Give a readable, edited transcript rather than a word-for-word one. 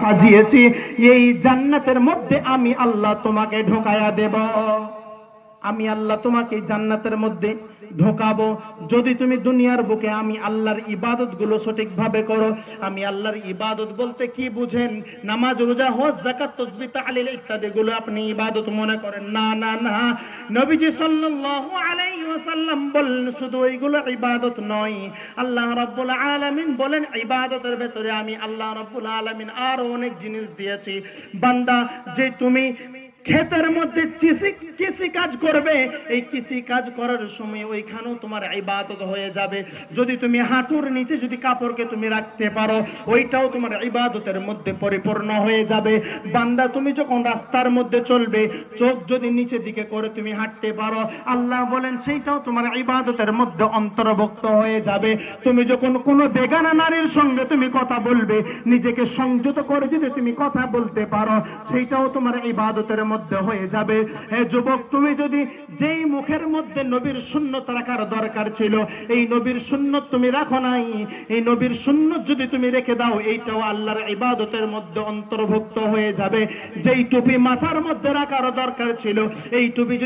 সাজিয়েছি, এই জান্নাতের মধ্যে আমি আল্লাহ তোমাকে ঢোকায়া দেব। আমি আল্লাহ তোমাকে জান্নাতের মধ্যে ঢোকাবো যদি তুমি দুনিয়ার বুকে আমি আল্লাহর ইবাদত গুলো সঠিকভাবে করো। আমি আল্লাহর ইবাদত বলতে কি বুঝেন? নামাজ, রোজা, হজ, যাকাত, তাসবিহ, তাহলিল ইত্যাদি গুলো আপনি ইবাদত মনে করেন? না না না, নবীজি সাল্লাল্লাহু আলাইহি ওয়াসাল্লাম বললেন শুধু ওইগুলো ইবাদত নয়। আল্লাহ রাব্বুল আলামিন বলেন ইবাদতের ভেতরে আমি আল্লাহ রাব্বুল আলামিন আরো অনেক জিনিস দিয়েছি। বান্দা, যে তুমি ক্ষেতের মধ্যে কৃষি কাজ করবে, এই কৃষি কাজ করার সময় ওইখানেও তোমার ইবাদত হয়ে যাবে। যদি তুমি হাঁটুর নিচে যদি কাপড়কে তুমি রাখতে পারো, ওইটাও তোমার ইবাদতের মধ্যে পরিপূর্ণ হয়ে যাবে। বান্দা, তুমি যখন রাস্তার মধ্যে চলবে, চোখ যদি নিচের দিকে করে তুমি হাঁটতে পারো, আল্লাহ বলেন সেইটাও তোমার ইবাদতের মধ্যে অন্তর্ভুক্ত হয়ে যাবে। তুমি যখন কোনো বেগানা নারীর সঙ্গে তুমি কথা বলবে, নিজেকে সংযত করে যদি তুমি কথা বলতে পারো, সেইটাও তোমার ইবাদতের মধ্যে হয়ে যাবে। হে যুবক, তুমি যদি যেই মুখের মধ্যে নবীর সুন্নত রাখার দরকার ছিল, এই নবীর সুন্নত তুমি রাখো নাই, এই নবীর সুন্নত যদি তুমি রেখে দাও, এইটাও আল্লাহর ইবাদতের মধ্যে অন্তর্ভুক্ত হয়ে যাবে। যেই টুপি মাথার মধ্যে রাখার দরকার ছিল, এই টুপি যদি